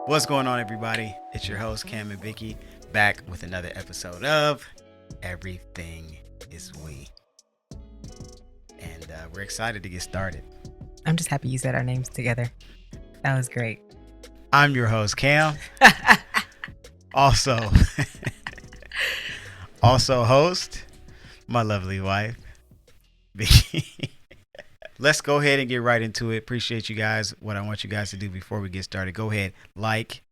What's going on, everybody? It's your host, Cam and Vicky, back with another episode of Everything is We. And we're excited to get started. I'm just happy you said our names together. That was great. I'm your host, Cam. Also, host, my lovely wife, Vicky. Let's go ahead and get right into it. Appreciate you guys. What I want you guys to do before we get started, go ahead, like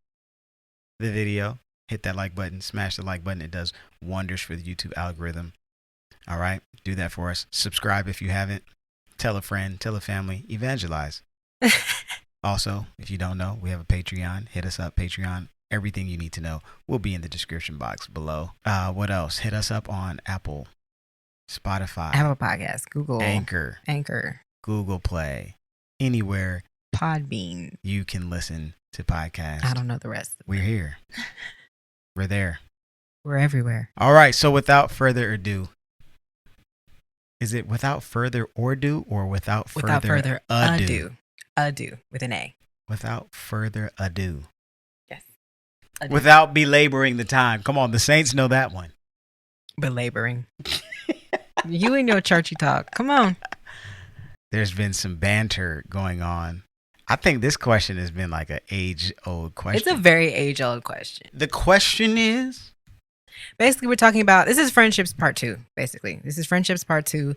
the video, hit that like button, smash the like button. It does wonders for the YouTube algorithm. All right, do that for us. Subscribe if you haven't. Tell a friend, tell a family, evangelize. Also, if you don't know, we have a Patreon. Hit us up, Patreon. Everything you need to know will be in the description box below. What else? Hit us up on Apple, Spotify, Apple Podcast, Google, Anchor, Google Play, anywhere Podbean. You can listen to podcasts. I don't know the rest. We're here. We're there. We're everywhere. All right. So without further ado, is it without further ado or without further ado? Ado with an A. Without further ado. Yes. Ado. Without belaboring the time. Come on, the Saints know that one. Belaboring. You and your churchy talk. Come on. There's been some banter going on. I think this question has been like an age-old question. It's a very age-old question. The question is? Basically, we're talking about, this is friendships part 2, basically. This is friendships part 2,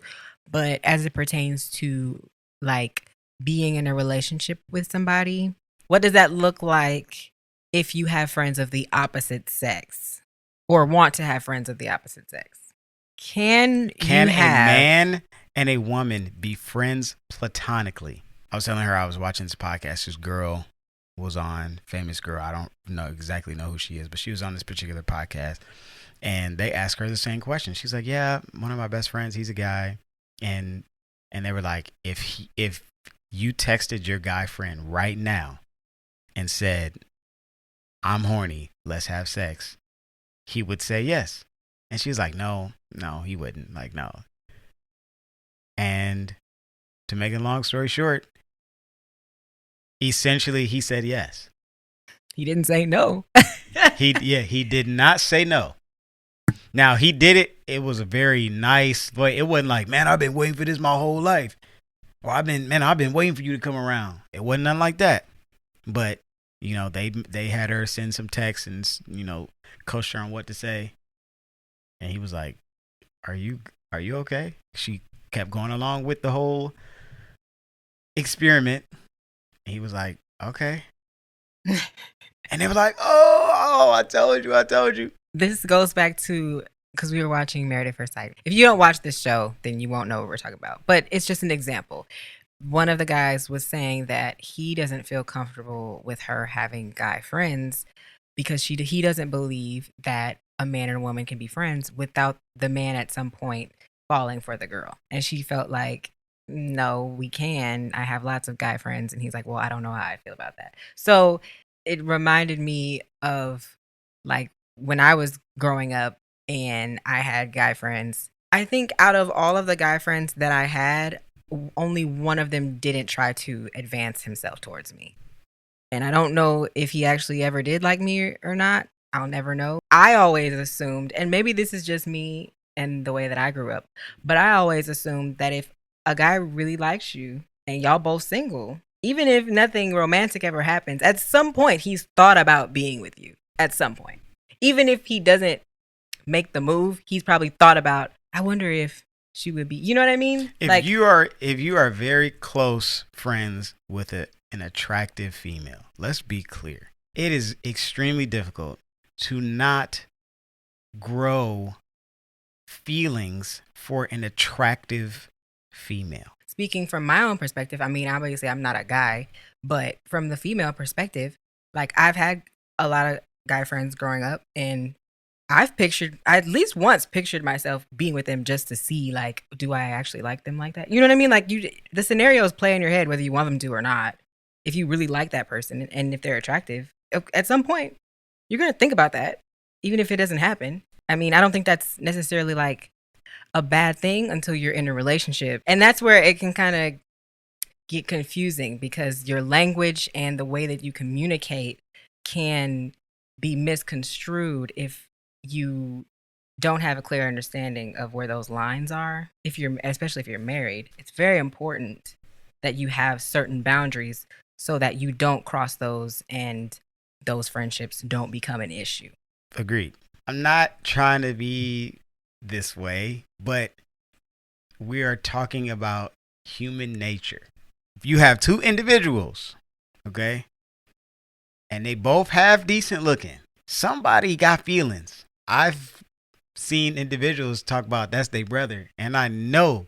but as it pertains to like being in a relationship with somebody, what does that look like if you have friends of the opposite sex or want to have friends of the opposite sex? Can a man and a woman be friends platonically? I was telling her I was watching this podcast. This girl was on, famous girl. I don't exactly know who she is, but she was on this particular podcast. And they asked her the same question. She's like, yeah, one of my best friends, he's a guy. And they were like, if you texted your guy friend right now and said, I'm horny, let's have sex, he would say yes. And she was like, no, he wouldn't. Like, no. And to make a long story short, essentially he said yes. He didn't say no. He did not say no. Now he did it. It was a very nice way. It wasn't like, man, I've been waiting for this my whole life. Or I've been waiting for you to come around. It wasn't nothing like that. But, you know, they had her send some texts and, you know, coach her on what to say. And he was like, are you okay? She kept going along with the whole experiment. And he was like, okay. And they were like, oh, I told you. This goes back to, because we were watching Married at First Sight. If you don't watch this show, then you won't know what we're talking about. But it's just an example. One of the guys was saying that he doesn't feel comfortable with her having guy friends because he doesn't believe that a man and a woman can be friends without the man at some point falling for the girl. And she felt like, no, we can. I have lots of guy friends. And he's like, well, I don't know how I feel about that. So it reminded me of like when I was growing up and I had guy friends. I think out of all of the guy friends that I had, only one of them didn't try to advance himself towards me. And I don't know if he actually ever did like me or not. I'll never know. I always assumed, and maybe this is just me and the way that I grew up, but I always assumed that if a guy really likes you and y'all both single, even if nothing romantic ever happens, at some point he's thought about being with you. At some point. Even if he doesn't make the move, he's probably thought about, I wonder if she would be, you know what I mean? If you are very close friends with an attractive female, let's be clear. It is extremely difficult to not grow feelings for an attractive female. Speaking from my own perspective, I mean, obviously I'm not a guy, but from the female perspective, like I've had a lot of guy friends growing up and I at least once pictured myself being with them just to see, like, do I actually like them like that? You know what I mean? Like the scenarios play in your head whether you want them to or not. If you really like that person and if they're attractive, at some point, you're going to think about that, even if it doesn't happen. I mean, I don't think that's necessarily like a bad thing until you're in a relationship. And that's where it can kind of get confusing because your language and the way that you communicate can be misconstrued if you don't have a clear understanding of where those lines are. Especially if you're married, it's very important that you have certain boundaries so that you don't cross those and those friendships don't become an issue. Agreed. I'm not trying to be this way, but we are talking about human nature. If you have two individuals, okay, and they both have decent looking, somebody got feelings. I've seen individuals talk about that's their brother, and I know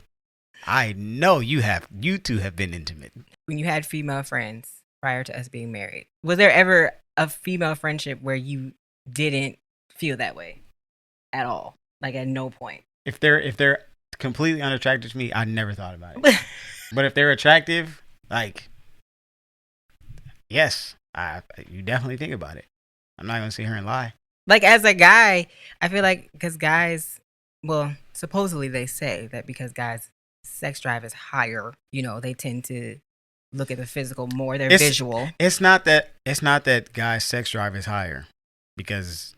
you two have been intimate. When you had female friends prior to us being married, was there ever a female friendship where you didn't feel that way at all? Like at no point. If they're completely unattractive to me, I never thought about it. But if they're attractive, like, yes, you definitely think about it. I'm not gonna sit here and lie. Like as a guy, I feel like because guys, well, supposedly they say that because guys' sex drive is higher, they tend to look at the physical more. They're visual. It's not that guys' sex drive is higher, because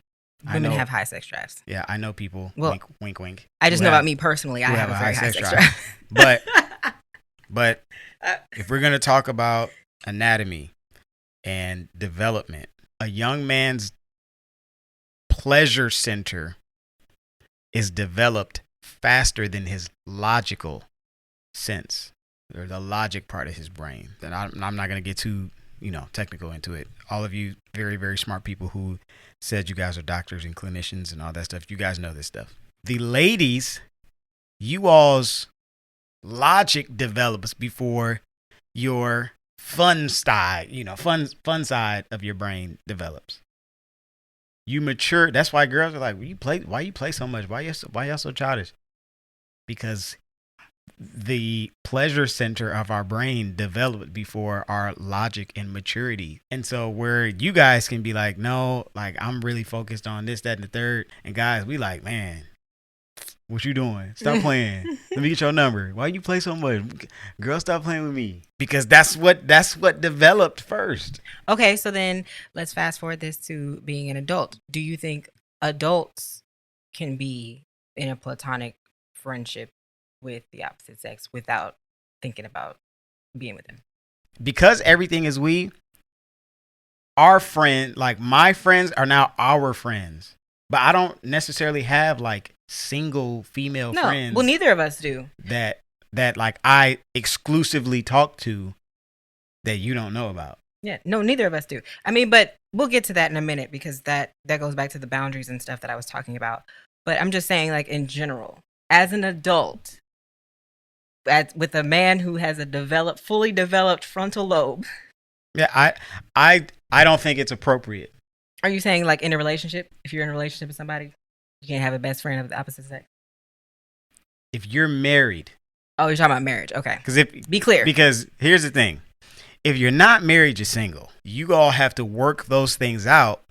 women have high sex drives. Yeah, I know people. Well, wink, wink. I just know about me personally. I have a very high sex drive. But if we're gonna talk about anatomy and development, a young man's pleasure center is developed faster than his logical sense, or the logic part of his brain. Then I'm not going to get too technical into it. All of you very, very smart people who said you guys are doctors and clinicians and all that stuff, you guys know this stuff. The ladies, you all's logic develops before your fun side side of your brain develops. You mature. That's why girls are like, why you play so much? Why y'all so childish? Because the pleasure center of our brain developed before our logic and maturity. And so where you guys can be like, no, like I'm really focused on this, that, and the third. And guys, we like, man, what you doing? Stop playing. Let me get your number. Why you play so much? Girl, stop playing with me. Because that's what developed first. Okay, so then let's fast forward this to being an adult. Do you think adults can be in a platonic friendship with the opposite sex without thinking about being with them? Because everything is we, our friend, like my friends are now our friends. But I don't necessarily have like single female friends. Well, neither of us do. That like I exclusively talk to that you don't know about. Yeah, no, neither of us do. I mean, but we'll get to that in a minute because that goes back to the boundaries and stuff that I was talking about. But I'm just saying, like in general, as an adult, with a man who has a fully developed frontal lobe. Yeah, I don't think it's appropriate. Are you saying like in a relationship, if you're in a relationship with somebody, you can't have a best friend of the opposite sex? If you're married. Oh, you're talking about marriage. Okay. Be clear. Because here's the thing. If you're not married, you're single. You all have to work those things out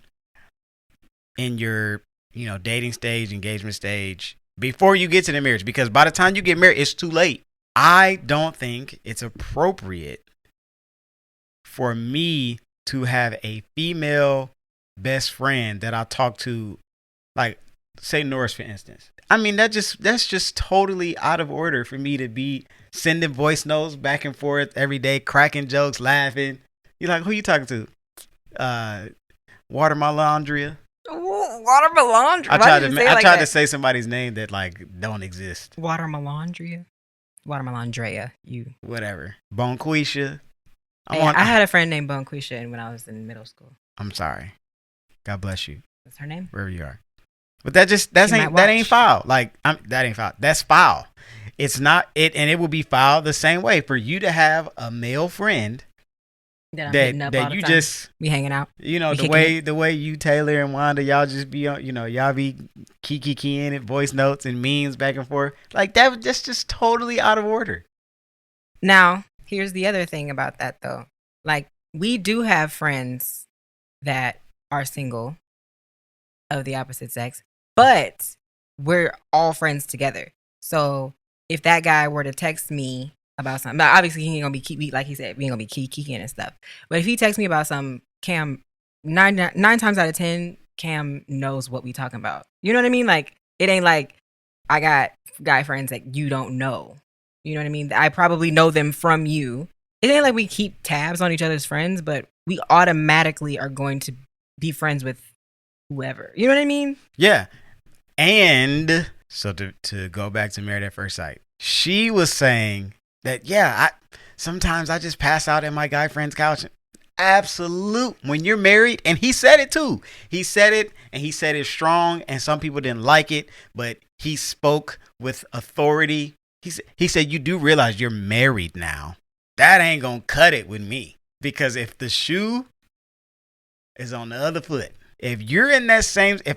in your, dating stage, engagement stage before you get to the marriage. Because by the time you get married, it's too late. I don't think it's appropriate for me to have a female best friend that I talk to, like say Norris, for instance. I mean, that's just totally out of order for me to be sending voice notes back and forth every day, cracking jokes, laughing. You're like, who you talking to? Watermelondria. Watermelondria. I tried to say somebody's name that like don't exist. Watermelondria. You. Whatever. Bonquisha. I had a friend named Bonquisha when I was in middle school. I'm sorry. God bless you. What's her name? Wherever you are. But that ain't foul. Like that ain't foul. That's foul. It's not it, and it will be foul the same way for you to have a male friend that you just be hanging out. The way you, Taylor and Wanda, y'all just be on. Y'all be keying it, voice notes and memes back and forth. Like that's just totally out of order. Now, here's the other thing about that though. Like we do have friends that are single of the opposite sex, but we're all friends together. So if that guy were to text me about something, obviously he ain't gonna be like he said, we ain't gonna be keying and stuff. But if he texts me about some, Cam, nine times out of 10, Cam knows what we talking about. You know what I mean? Like, it ain't like I got guy friends that you don't know. You know what I mean? I probably know them from you. It ain't like we keep tabs on each other's friends, but we automatically are going to be friends with whoever. You know what I mean? Yeah. And so to go back to Married at First Sight, she was saying that, yeah, sometimes I just pass out at my guy friend's couch. Absolute. When you're married, and he said it too. He said it, and he said it strong, and some people didn't like it, but he spoke with authority. He said, you do realize you're married now. That ain't gonna cut it with me, because if the shoe is on the other foot, if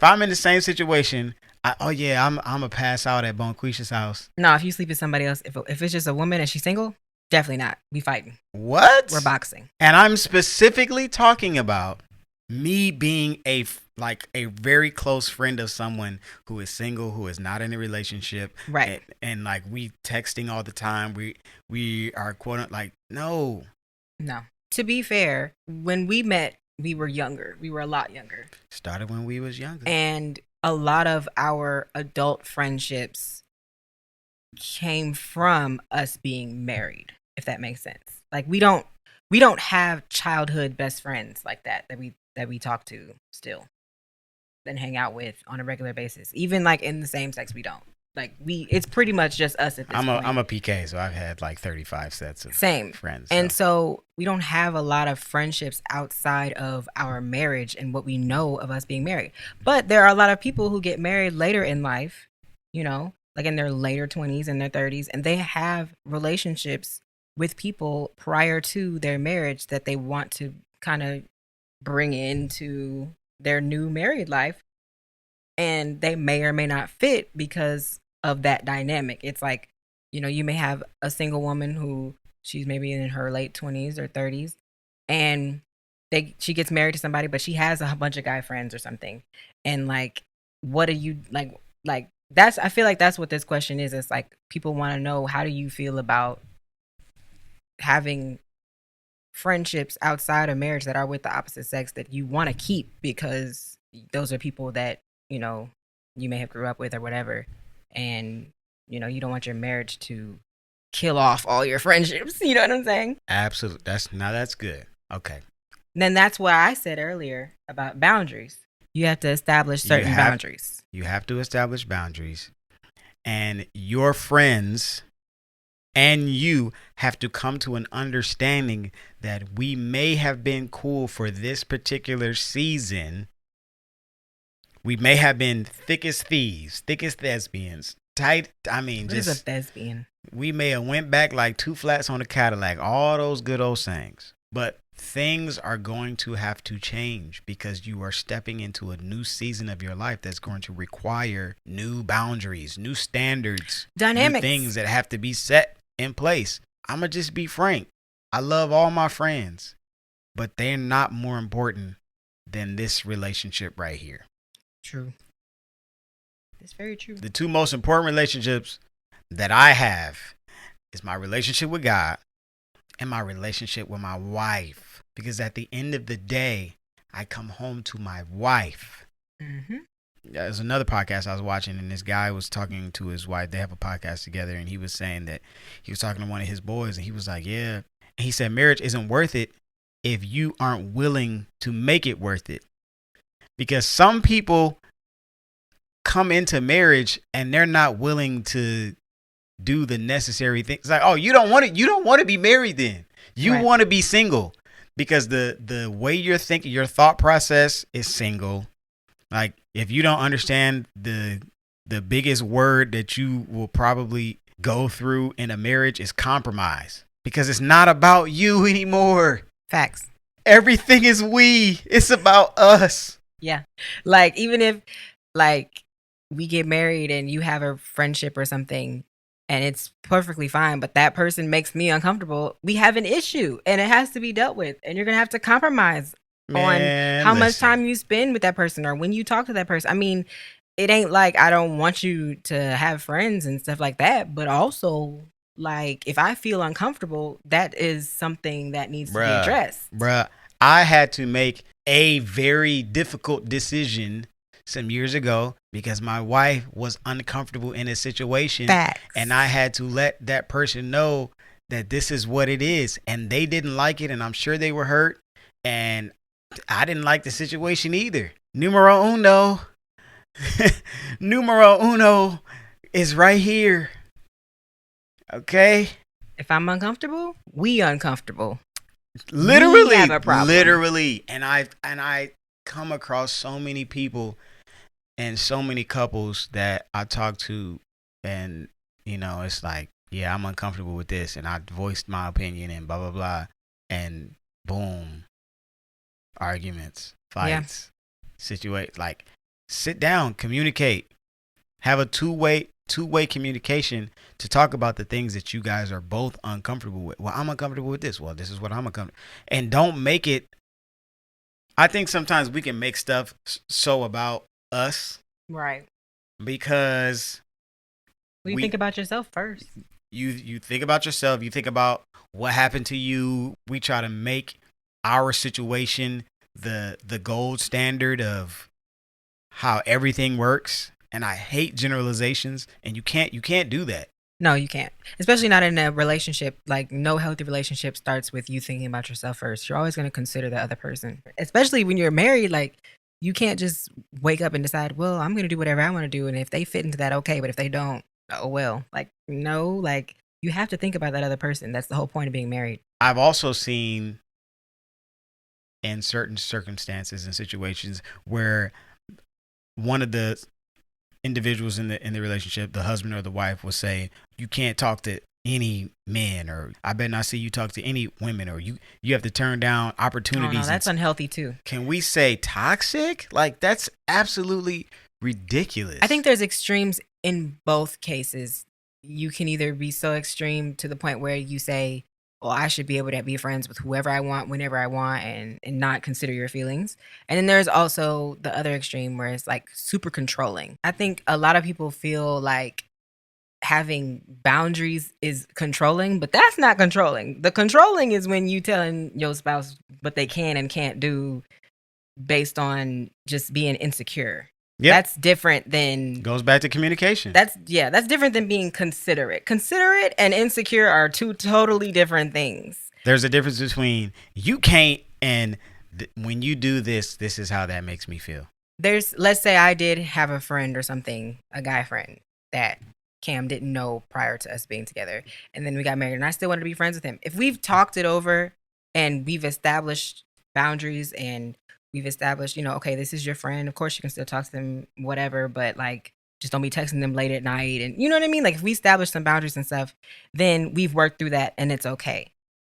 I'm in the same situation, I'm gonna pass out at Bonquisha's house. No, if you sleep with somebody else, if it's just a woman and she's single, definitely not. We fighting. What? We're boxing. And I'm specifically talking about me being a very close friend of someone who is single, who is not in a relationship, right? And like we texting all the time. We are quote like no. To be fair, when we met, we were younger. We were a lot younger. Started when we was younger, and a lot of our adult friendships came from us being married, if that makes sense. Like we don't have childhood best friends like that we talk to still, then hang out with on a regular basis. Even like in the same sex, we don't. Like it's pretty much just us at this point. I'm a PK, so I've had like 35 sets of friends. And so we don't have a lot of friendships outside of our marriage and what we know of us being married. But there are a lot of people who get married later in life, you know, like in their later 20s and their 30s, and they have relationships with people prior to their marriage that they want to kind of bring into their new married life. And they may or may not fit because of that dynamic. It's like, you know, you may have a single woman who she's maybe in her late 20s or 30s, and she gets married to somebody, but she has a bunch of guy friends or something. And like, what do you like that's, I feel like that's what this question is. It's like people want to know, how do you feel about having friendships outside of marriage that are with the opposite sex that you want to keep because those are people that, you know, you may have grew up with or whatever, and you know, you don't want your marriage to kill off all your friendships. You know what I'm saying? Absolutely. That's good. Okay. Then that's what I said earlier about boundaries. You have to establish certain boundaries. You have to establish boundaries, and your friends and you have to come to an understanding that we may have been cool for this particular season. We may have been thick as thieves, thick as thespians, tight. I mean, what is a thespian? We may have went back like two flats on a Cadillac, all those good old sayings. But things are going to have to change because you are stepping into a new season of your life that's going to require new boundaries, new standards, dynamics, new things that have to be set in place. I'm going to just be frank. I love all my friends, but they're not more important than this relationship right here. True. It's very true. The two most important relationships that I have is my relationship with God and my relationship with my wife. Because at the end of the day, I come home to my wife. Mm-hmm. There's another podcast I was watching, and this guy was talking to his wife. They have a podcast together, and he was saying that he was talking to one of his boys, and he was like, yeah. And he said, marriage isn't worth it if you aren't willing to make it worth it. Because some people come into marriage and they're not willing to do the necessary things. It's like, oh, you don't want to be married then. You right. want to be single because the way you're thinking, your thought process is single. Like if you don't understand the biggest word that you will probably go through in a marriage is compromise, because it's not about you anymore. Facts. Everything is we. It's about us. Yeah. Like even if like we get married and you have a friendship or something and it's perfectly fine, but that person makes me uncomfortable, we have an issue and it has to be dealt with, and you're going to have to compromise on how much time you spend with that person or when you talk to that person. I mean, it ain't like I don't want you to have friends and stuff like that, but also like if I feel uncomfortable, that is something that needs to be addressed. Bruh, I had to make a very difficult decision some years ago because my wife was uncomfortable in a situation. Facts. And I had to let that person know that this is what it is. And they didn't like it. And I'm sure they were hurt. And I didn't like the situation either. Numero uno. Numero uno is right here. Okay? If I'm uncomfortable, we uncomfortable. Literally. We have a problem. Literally. And I come across so many people and so many couples that I talk to, and it's like, yeah, I'm uncomfortable with this, and I voiced my opinion and blah blah blah, and boom, arguments, fights, situate. Like, sit down, communicate, have a two-way communication to talk about the things that you guys are both uncomfortable with. Well, I'm uncomfortable with this. Well, this is what I'm uncomfortable, and don't make it. I think sometimes we can make stuff so about us, right? Because you think about yourself first. You think about yourself. You think about what happened to you. We try to make our situation the gold standard of how everything works. And I hate generalizations. And you can't do that. No, you can't. Especially not in a relationship. Like, no healthy relationship starts with you thinking about yourself first. You're always going to consider the other person. Especially when you're married, like, you can't just wake up and decide, well, I'm going to do whatever I want to do. And if they fit into that, okay. But if they don't, oh, well. Like, no, like, you have to think about that other person. That's the whole point of being married. I've also seen in certain circumstances and situations where one of the individuals in the relationship, the husband or the wife, will say, you can't talk to any men, or I better not see you talk to any women, or you have to turn down opportunities. Oh, no, that's unhealthy too. Can we say toxic? Like, that's absolutely ridiculous. I think there's extremes in both cases. You can either be so extreme to the point where you say, well, I should be able to be friends with whoever I want, whenever I want, and not consider your feelings. And then there's also the other extreme where it's like super controlling. I think a lot of people feel like having boundaries is controlling, but that's not controlling. The controlling is when you telling your spouse what they can and can't do based on just being insecure. Yep. That's different than... Goes back to communication. That's different than being considerate. Considerate and insecure are two totally different things. There's a difference between you can't and when you do this is how that makes me feel. Let's say I did have a friend or something, a guy friend that Cam didn't know prior to us being together. And then we got married and I still wanted to be friends with him. If we've talked it over and we've established boundaries and we've established, okay, this is your friend. Of course you can still talk to them, whatever, but like, just don't be texting them late at night. And you know what I mean? Like, if we establish some boundaries and stuff, then we've worked through that and it's okay.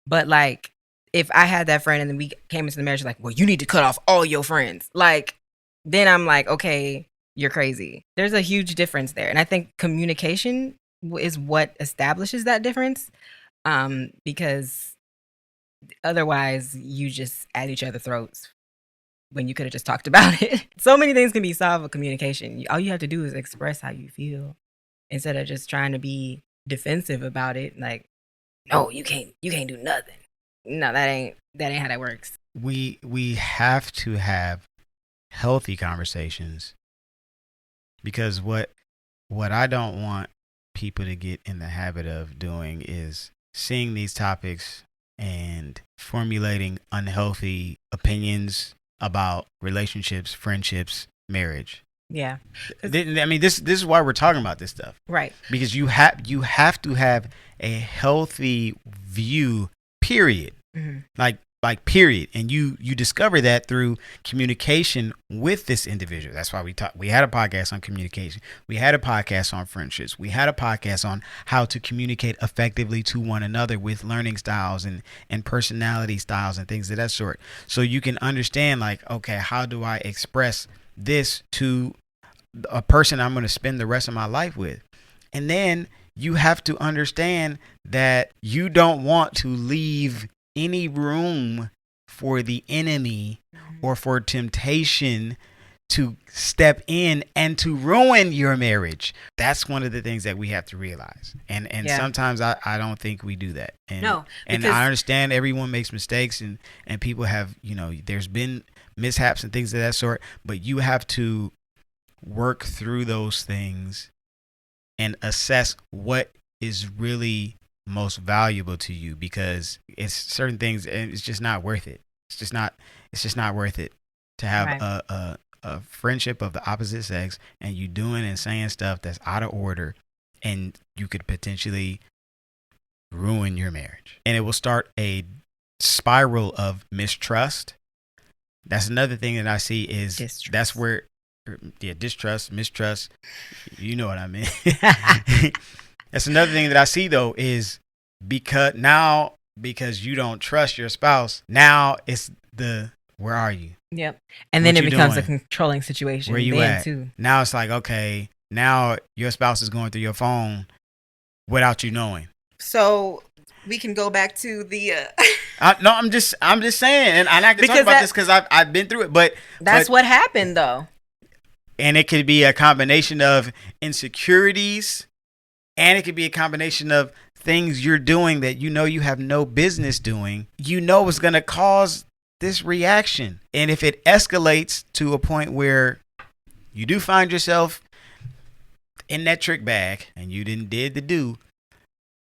But like, if I had that friend and then we came into the marriage, like, well, you need to cut off all your friends. Like, then I'm like, okay, you're crazy. There's a huge difference there. And I think communication is what establishes that difference. Because otherwise you just at each other's throats when you could have just talked about it. So many things can be solved with communication. All you have to do is express how you feel instead of just trying to be defensive about it. Like, no, you can't do nothing. No, that ain't how that works. We have to have healthy conversations, because what I don't want people to get in the habit of doing is seeing these topics and formulating unhealthy opinions about relationships, friendships, marriage. Yeah. I mean, this is why we're talking about this stuff. Right. Because you have to have a healthy view, period. Mm-hmm. Like period. And you discover that through communication with this individual. That's why we had a podcast on communication. We had a podcast on friendships. We had a podcast on how to communicate effectively to one another with learning styles and personality styles and things of that sort. So you can understand, like, okay, how do I express this to a person I'm going to spend the rest of my life with? And then you have to understand that you don't want to leave any room for the enemy or for temptation to step in and to ruin your marriage. That's one of the things that we have to realize. And Yeah. sometimes I don't think we do that. And No, and because I understand everyone makes mistakes, and people have, there's been mishaps and things of that sort, but you have to work through those things and assess what is really most valuable to you, because it's certain things and it's just not worth it. It's just not worth it to have Right. a friendship of the opposite sex and you doing and saying stuff that's out of order, and you could potentially ruin your marriage. And it will start a spiral of mistrust. That's another thing that I see is Distrust. that's where, yeah, distrust, mistrust, you know what I mean. That's another thing that I see though, is because you don't trust your spouse, now it's where are you? Yep. And then What it you becomes a doing? controlling situation. Where you then at? too. Now it's like, okay, now your spouse is going through your phone without you knowing. So we can go back to the. No, I'm just saying, and I can talk Because about this because I've been through it, but That's what happened though. and it could be a combination of insecurities, and it could be a combination of things you're doing that you have no business doing. It's going to cause this reaction, and if it escalates to a point where you do find yourself in that trick bag and you did the do,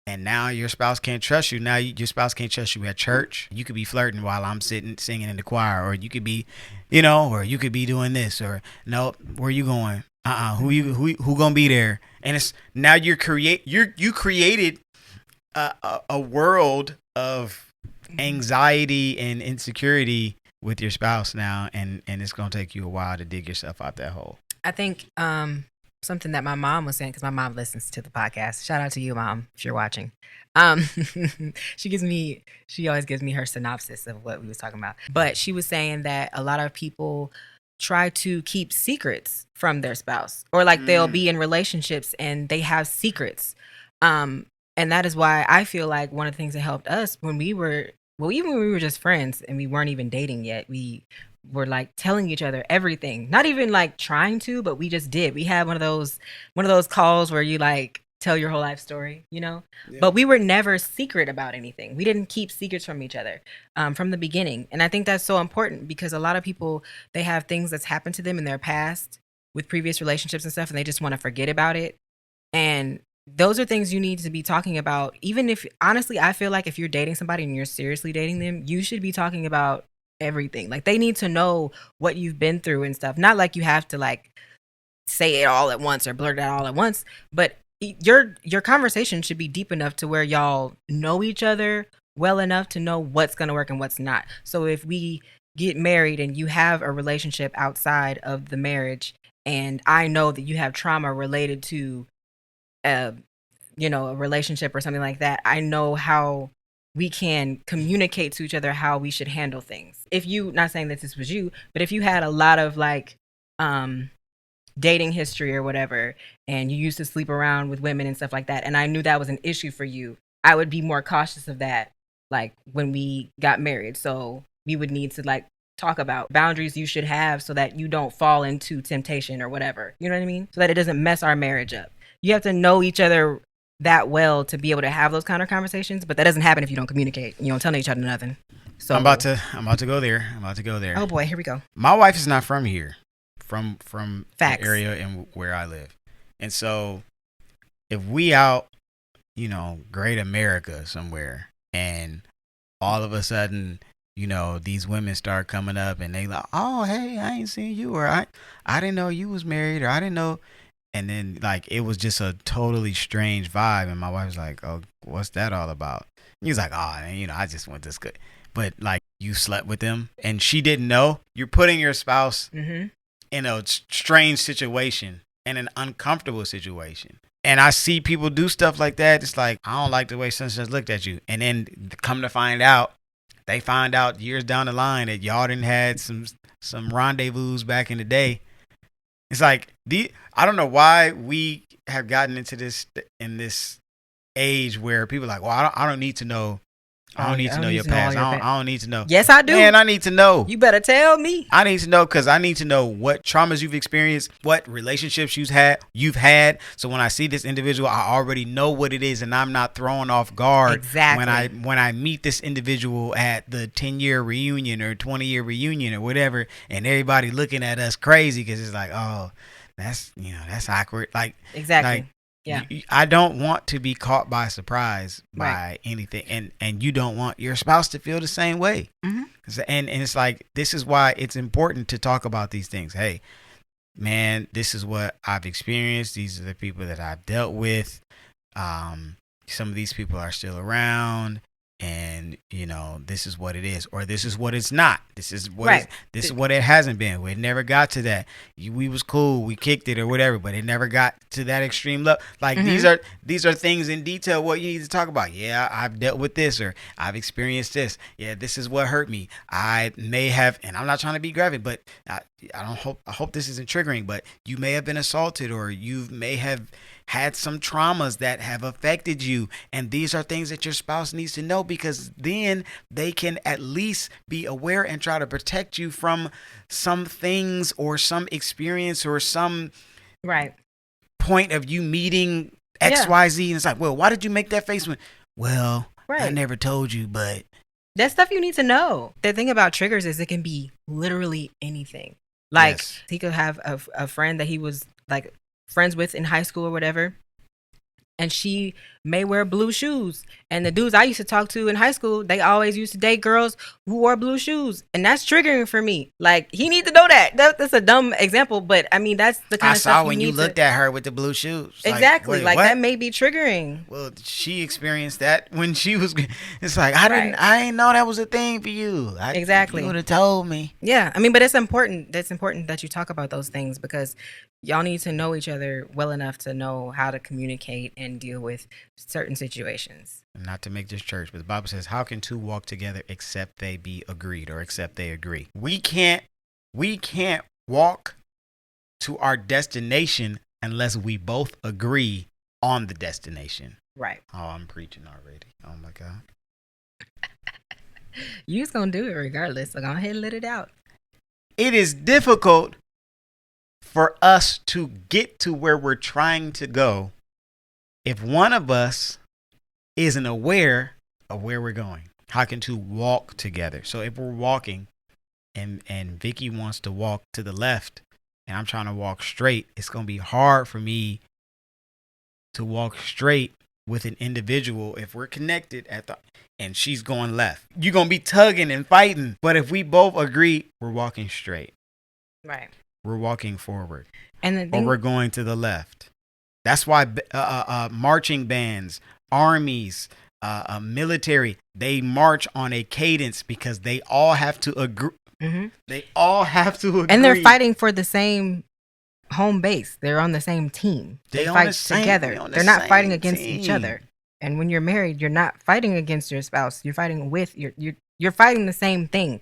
and now your spouse can't trust you. Now your spouse can't trust you at church. You could be flirting while I'm sitting singing in the choir, or you could be, or you could be doing this, or no, where you going? Who gonna be there? And it's now you created a world of anxiety and insecurity with your spouse now, and it's gonna take you a while to dig yourself out that hole. I think something that my mom was saying, because my mom listens to the podcast. Shout out to you, Mom, if you're watching. She always gives me her synopsis of what we was talking about. But she was saying that a lot of people try to keep secrets from their spouse, or like they'll be in relationships and they have secrets. And that is why I feel like one of the things that helped us when we were, well, even when we were just friends and we weren't even dating yet, we were like telling each other everything, not even like trying to, but we just did. We had one of those calls where you like tell your whole life story, Yeah. But we were never secret about anything. We didn't keep secrets from each other from the beginning. And I think that's so important, because a lot of people, they have things that's happened to them in their past with previous relationships and stuff, and they just want to forget about it. And those are things you need to be talking about. Even if, honestly, I feel like if you're dating somebody and you're seriously dating them, you should be talking about everything. Like, they need to know what you've been through and stuff. Not like you have to like say it all at once or blurt it out all at once, but your conversation should be deep enough to where y'all know each other well enough to know what's going to work and what's not. So if we get married and you have a relationship outside of the marriage, and I know that you have trauma related to a relationship or something like that, I know how we can communicate to each other how we should handle things. If you, not saying that this was you, but if you had a lot of like dating history or whatever, and you used to sleep around with women and stuff like that, and I knew that was an issue for you, I would be more cautious of that, like when we got married. So we would need to like talk about boundaries you should have so that you don't fall into temptation or whatever. You know what I mean? So that it doesn't mess our marriage up. You have to know each other that well to be able to have those kind of conversations, but that doesn't happen if you don't communicate. You don't tell each other nothing. So I'm about to go there. Oh boy, here we go. My wife is not from here, from Facts. the area and where I live, and so if we out, great America somewhere, and all of a sudden, these women start coming up and they like, oh hey, I ain't seen you, or I didn't know you was married, or I didn't know. And then, like, it was just a totally strange vibe. And my wife was like, oh, what's that all about? And he was like, oh, I just went this good. But, like, you slept with them and she didn't know. You're putting your spouse in a strange situation, and an uncomfortable situation. And I see people do stuff like that. It's like, I don't like the way Sunshine looked at you. And then come to find out, they find out years down the line that y'all didn't had some rendezvous back in the day. It's like, I don't know why we have gotten into this age where people are like, well, I don't need to know I don't need to know your past. I don't need to know. Yes, I do. Man, I need to know. You better tell me. I need to know because I need to know what traumas you've experienced, what relationships you've had. So when I see this individual, I already know what it is, and I'm not thrown off guard exactly when I meet this individual at the 10-year reunion or 20-year reunion or whatever, and everybody looking at us crazy because it's like, oh, that's awkward. Like exactly. Like, yeah. I don't want to be caught by surprise by Right. anything, and you don't want your spouse to feel the same way. Mm-hmm. And it's like, this is why it's important to talk about these things. Hey, man, this is what I've experienced. These are the people that I've dealt with. Some of these people are still around, and this is what it is, or this is what it's not. This is what Right. This is what it hasn't been. We never got to that. We was cool, we kicked it or whatever, but it never got to that extreme level. Like Mm-hmm. these are things in detail what you need to talk about. Yeah, I've dealt with this, or I've experienced this. Yeah, this is what hurt me. I may have, and I'm not trying to be graphic, but I hope this isn't triggering, but you may have been assaulted, or you may have had some traumas that have affected you, and these are things that your spouse needs to know, because then they can at least be aware and try to protect you from some things or some experience or some Right. point of you meeting XYZ. And it's like, well, why did you make that face? Well, I Right. never told you, but That's stuff you need to know. The thing about triggers is it can be literally anything. Like, Yes. he could have a friend that he was like friends with in high school or whatever, and she may wear blue shoes. And the dudes I used to talk to in high school, they always used to date girls who wore blue shoes, and that's triggering for me. Like, he needs to know that. That's a dumb example, but I mean, that's the kind I of saw stuff when you need looked to. at her with the blue shoes. Exactly. wait, Like, what? that may be triggering. Well, she experienced that when she was. It's like, I Right. didn't know that was a thing for you. Exactly. You would have told me. Yeah, I mean, but it's important. That's important that you talk about those things, because y'all need to know each other well enough to know how to communicate and deal with certain situations. Not to make this church, but the Bible says, how can two walk together except they be agreed, or except they agree? We can't walk to our destination unless we both agree on the destination. Right. Oh, I'm preaching already. Oh my God. You just gonna do it regardless. So go ahead and let it out. It is difficult for us to get to where we're trying to go if one of us isn't aware of where we're going. How can two walk together? So if we're walking and Vicky wants to walk to the left and I'm trying to walk straight, it's going to be hard for me to walk straight with an individual if we're connected and she's going left. You're going to be tugging and fighting. But if we both agree, we're walking straight. Right. We're walking forward. And the Or thing, we're going to the left. That's why marching bands, armies, military, they march on a cadence, because they all have to agree. Mhm. They all have to agree. and they're fighting for the same home base. They're on the same team. They on fight the same- together. they on the They're not same fighting against each team. other. And when you're married, you're not fighting against your spouse. You're fighting with you're fighting the same thing.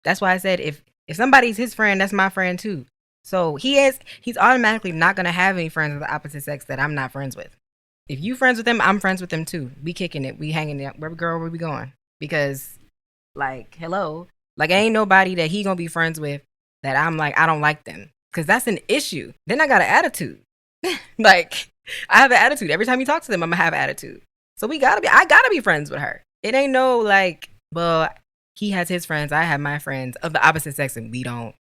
That's why I said if somebody's his friend, that's my friend too. So he's automatically not gonna have any friends of the opposite sex that I'm not friends with. If you friends with them, I'm friends with them too. We kicking it, we hanging it. Where we going? Because, like, hello, like, ain't nobody that he gonna be friends with that I'm like, I don't like them, because that's an issue. Then I got an attitude. Like, I have an attitude every time you talk to them. I'm gonna have an attitude. So I gotta be friends with her. It ain't no like, well, he has his friends, I have my friends of the opposite sex, and we don't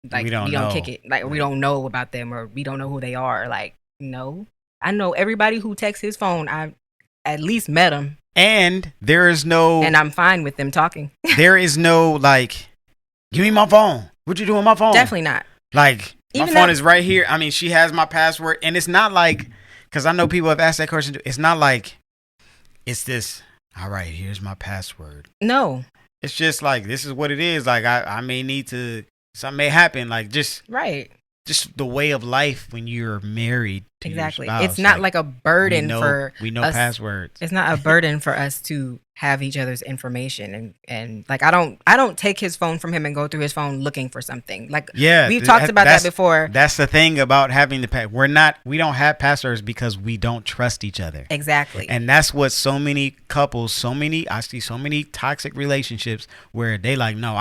know. kick it. Like, we Right. don't know about them, or we don't know who they are. Like, no, I know everybody who texts his phone. I at least met him, And there is no, and I'm fine with them talking. there is no like, give me my phone. What you doing with my phone? Definitely not. Like, my Even phone that- is right here. I mean, she has my password, and it's not like, because I know people have asked that question too. It's not like, it's this, all right, here's my password. No, It's just like, this is what it is. Like, I may need to, something may happen. Like, just right. just the way of life when you're married to Exactly. your spouse. It's not like a burden for we know us. passwords. It's not a burden for us to have each other's information, and like I don't take his phone from him and go through his phone looking for something. Like we've talked about that before. That's the thing about having the we don't have passwords because we don't trust each other. Exactly. And that's what so many couples, I see so many toxic relationships where they like, no,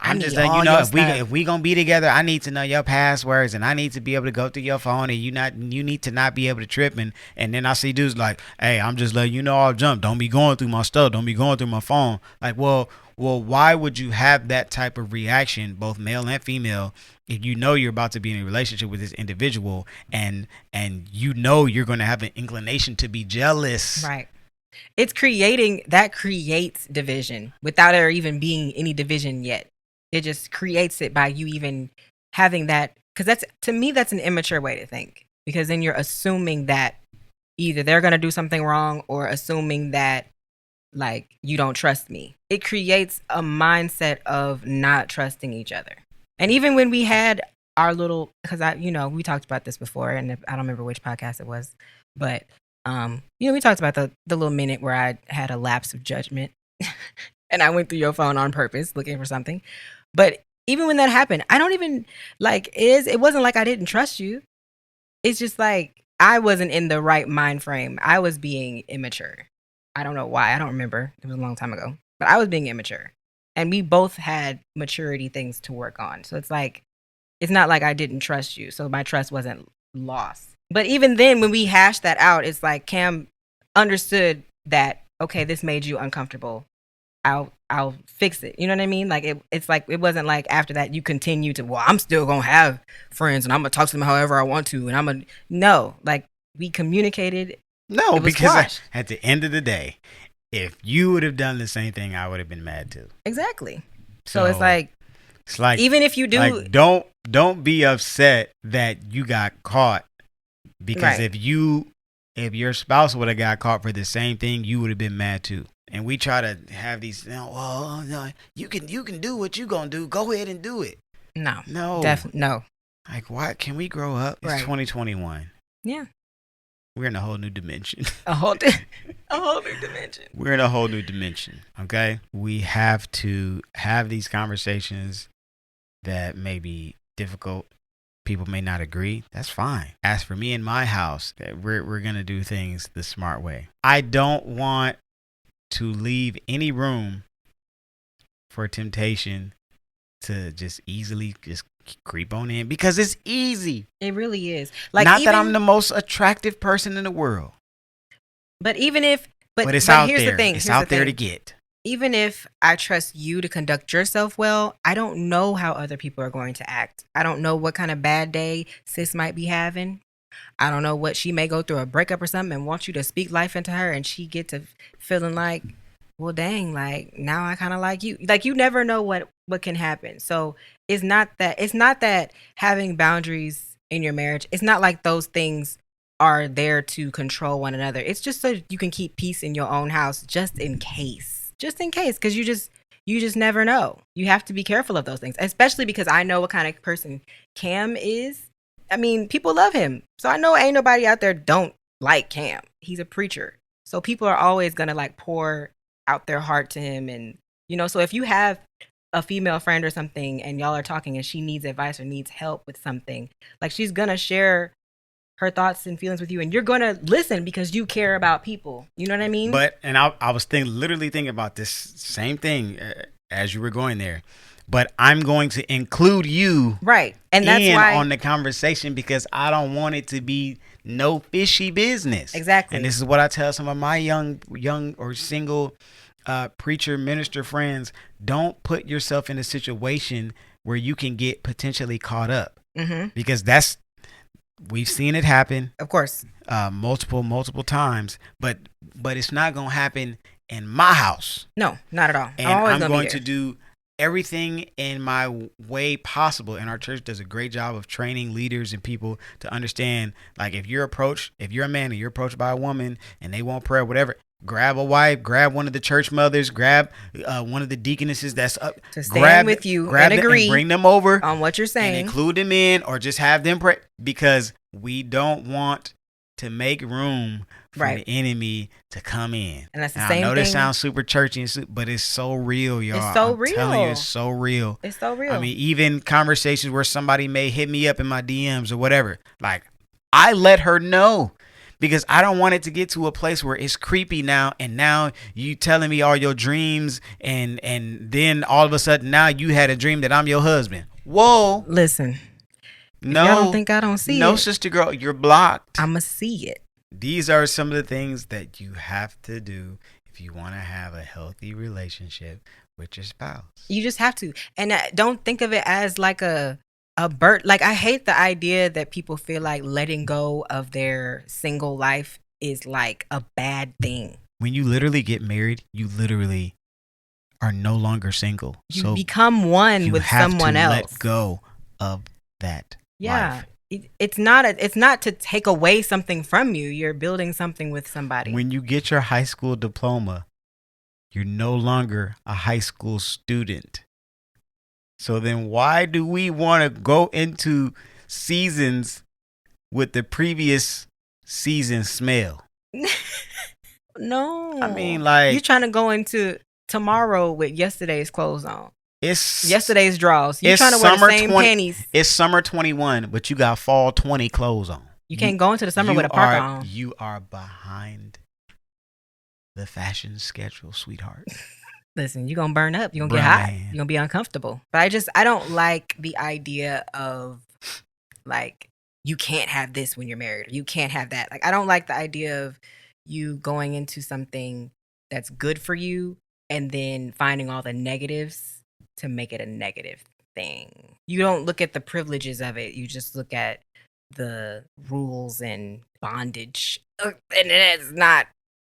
I'm just letting you know if we gonna be together, I need to know your passwords and I need to be able to go through your phone and you need to not be able to trip and then I see dudes like, hey, I'm just letting you know I'll jump. Don't be going through my stuff. Don't be going through my phone. Like, well, why would you have that type of reaction, both male and female, if you know you're about to be in a relationship with this individual and you know you're gonna have an inclination to be jealous? Right. It creates division without there even being any division yet. It just creates it by you even having that, because to me that's an immature way to think, because then you're assuming that either they're going to do something wrong or assuming that like you don't trust me. It creates a mindset of not trusting each other. And even when we had our little, because we talked about this before and I don't remember which podcast it was, but we talked about the little minute where I had a lapse of judgment and I went through your phone on purpose looking for something. But even when that happened, I don't even it wasn't like I didn't trust you. It's just like I wasn't in the right mind frame. I was being immature. I don't know why. I don't remember. It was a long time ago. But I was being immature. And we both had maturity things to work on. So it's like, it's not like I didn't trust you. So my trust wasn't lost. But even then, when we hashed that out, it's like Cam understood that, okay, this made you uncomfortable. I'll fix it. You know what I mean? Like it's like it wasn't like after that you continue to, well, I'm still gonna have friends and I'm gonna talk to them however I want to, and no, like we communicated. No, because at the end of the day, if you would have done the same thing, I would have been mad too. Exactly. So it's like even if you do, like, don't be upset that you got caught, because if your spouse would have got caught for the same thing, you would have been mad too. And we try to have these, well, no, you can do what you gonna do. Go ahead and do it. No, definitely no. Like, why can we grow up? It's 2021. Yeah, we're in a whole new dimension. a whole new dimension. We're in a whole new dimension. Okay, we have to have these conversations that may be difficult. People may not agree. That's fine. As for me and my house, we're gonna do things the smart way. I don't want to leave any room for temptation to just easily just creep on in, because it's easy. It really is. Like, not that I'm the most attractive person in the world, but even if, but it's but out here's there. The thing. It's here's out the there thing. to get. Even if I trust you to conduct yourself well, I don't know how other people are going to act. I don't know what kind of bad day sis might be having. I don't know what she may go through, a breakup or something, and want you to speak life into her, and she get to feeling like, well, dang, like now I kind of like you. Like, you never know what can happen. So it's not that having boundaries in your marriage, it's not like those things are there to control one another. It's just so you can keep peace in your own house, just in case, because you just never know. You have to be careful of those things, especially because I know what kind of person Cam is. I mean, people love him. So I know ain't nobody out there don't like Cam. He's a preacher. So people are always going to like pour out their heart to him. And, so if you have a female friend or something and y'all are talking and she needs advice or needs help with something, like, she's going to share her thoughts and feelings with you, and you're going to listen because you care about people. You know what I mean? And I was literally thinking about this same thing as you were going there. But I'm going to include you, right? And that's why on the conversation, because I don't want it to be no fishy business. Exactly. And this is what I tell some of my young or single preacher minister friends: don't put yourself in a situation where you can get potentially caught up, because we've seen it happen, of course, multiple times. But it's not gonna happen in my house. No, not at all. And I'm going to do everything in my way possible. And our church does a great job of training leaders and people to understand, like, if you're a man and you're approached by a woman and they want prayer, whatever, grab a wife, grab one of the church mothers, grab one of the deaconesses that's up, To stand with you grab and them agree and bring them over on what you're and saying. include them in, or just have them pray, because we don't want to make room for Right. the enemy to come in. And that's the And same I know thing. this sounds super churchy, but it's so real, y'all. It's so I'm telling you, real. it's so real. It's so real. I mean, even conversations where somebody may hit me up in my DMs or whatever, like, I let her know, because I don't want it to get to a place where it's creepy now, and now you telling me all your dreams, and then all of a sudden now you had a dream that I'm your husband. Whoa. Listen, No. y'all don't think I don't see No, it. sister girl, you're blocked. I'ma see it. These are some of the things that you have to do if you want to have a healthy relationship with your spouse. You just have to. And don't think of it as like a bird. Like, I hate the idea that people feel like letting go of their single life is like a bad thing. When you literally get married, you literally are no longer single. You So become one you with have someone to else. let go of that Yeah. life. It's not to take away something from you. You're building something with somebody. When you get your high school diploma, you're no longer a high school student. So then why do we want to go into seasons with the previous season smell? No. I mean, like, you're trying to go into tomorrow with yesterday's clothes on. it's Yesterday's draws. You're it's trying to wear the summer same 20 panties. It's summer 21, but you got fall 20 clothes on. You can't go into the summer with a parka on. You are behind the fashion schedule, sweetheart. Listen, you're going to burn up. You're going to get Bruh, hot. man. You're going to be uncomfortable. But I don't like the idea of, like, you can't have this when you're married, or you can't have that. Like, I don't like the idea of you going into something that's good for you and then finding all the negatives to make it a negative thing. You don't look at the privileges of it. You just look at the rules and bondage. And it's not,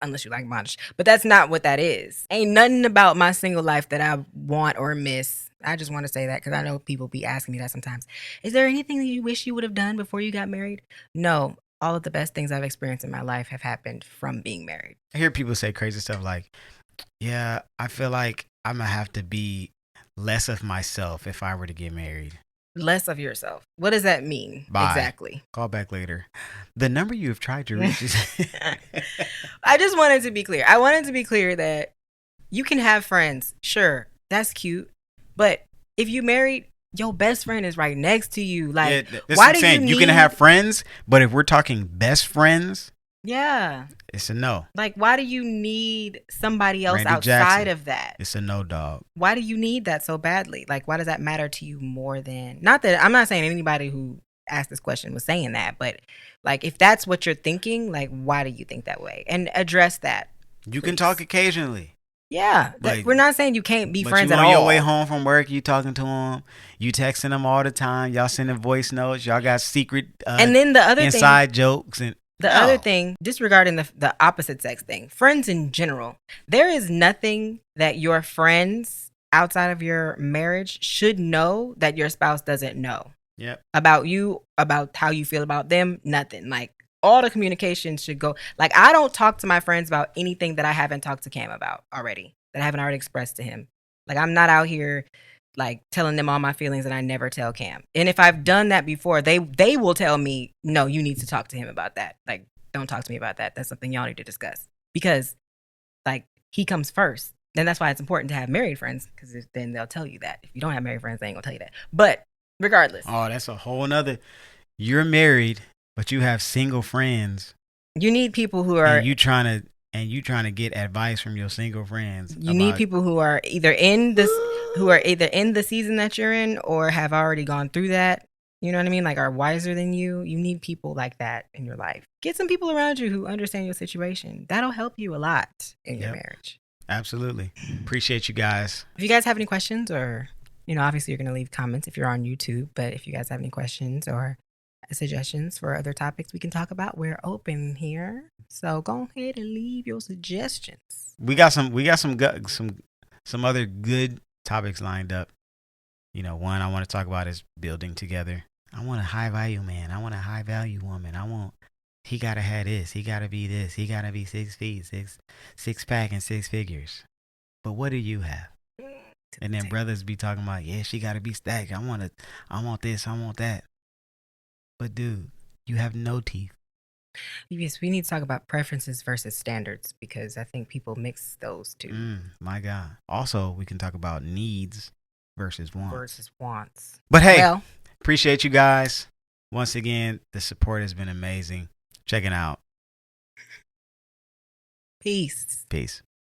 unless you like bondage, but that's not what that is. Ain't nothing about my single life that I want or miss. I just want to say that because I know people be asking me that sometimes. Is there anything that you wish you would have done before you got married? No. All of the best things I've experienced in my life have happened from being married. I hear people say crazy stuff like, yeah, I feel like I'm going to have to be less of myself if I were to get married. Less of yourself. What does that mean? Bye. Exactly. Call back later. The number you have tried to reach is... I just wanted to be clear. I wanted to be clear that you can have friends. Sure, that's cute. But if you married, your best friend is right next to you. Like, Yeah, that's why what I'm do saying. you You can need- have friends, but if we're talking best friends, Yeah. it's a no. Like, why do you need somebody else Randy outside Jackson. of that? It's a no, dog. Why do you need that so badly? Like, why does that matter to you more than, not that I'm not saying anybody who asked this question was saying that, but like, if that's what you're thinking, like, why do you think that way? And address that. You can Please. talk occasionally. Yeah. Like, we're not saying you can't be But friends you at on all. your way home from work, you talking to them, you texting them all the time, y'all sending voice notes, y'all got secret And then the other thing, inside jokes, and the other thing, disregarding the opposite sex thing, friends in general, there is nothing that your friends outside of your marriage should know that your spouse doesn't know. Yep. About you, about how you feel about them, nothing. Like, all the communication should go. Like, I don't talk to my friends about anything that I haven't talked to Cam about already, that I haven't already expressed to him. Like, I'm not out here like telling them all my feelings, and I never tell Cam. And if I've done that before, they will tell me, no, you need to talk to him about that. Like, don't talk to me about that. That's something y'all need to discuss, because like, he comes first. And that's why it's important to have married friends, because then they'll tell you that. If you don't have married friends, they ain't gonna tell you that. But regardless, Oh, that's a whole nother. You're married, but you have single friends, you need people who are. and you trying to get advice from your single friends. You need people who are either in the season that you're in, or have already gone through that. You know what I mean? Like, are wiser than you. You need people like that in your life. Get some people around you who understand your situation. That'll help you a lot in your marriage. Absolutely. Appreciate you guys. If you guys have any questions, or, you know, obviously you're going to leave comments if you're on YouTube, but if you guys have any questions or suggestions for other topics we can talk about, we're open here. So go ahead and leave your suggestions. We got some other good topics lined up. You know, one I want to talk about is building together. I want a high value man. I want a high value woman. I want he gotta have this. He gotta be this. He gotta be 6 feet, six pack and six figures. But what do you have? And then brothers be talking about, yeah, she gotta be stacked. I want this. I want that. But dude, you have no teeth. Yes, we need to talk about preferences versus standards because I think people mix those two. My God. Also, we can talk about needs versus wants. But hey, well, appreciate you guys. Once again, the support has been amazing. Check it out. Peace. Peace.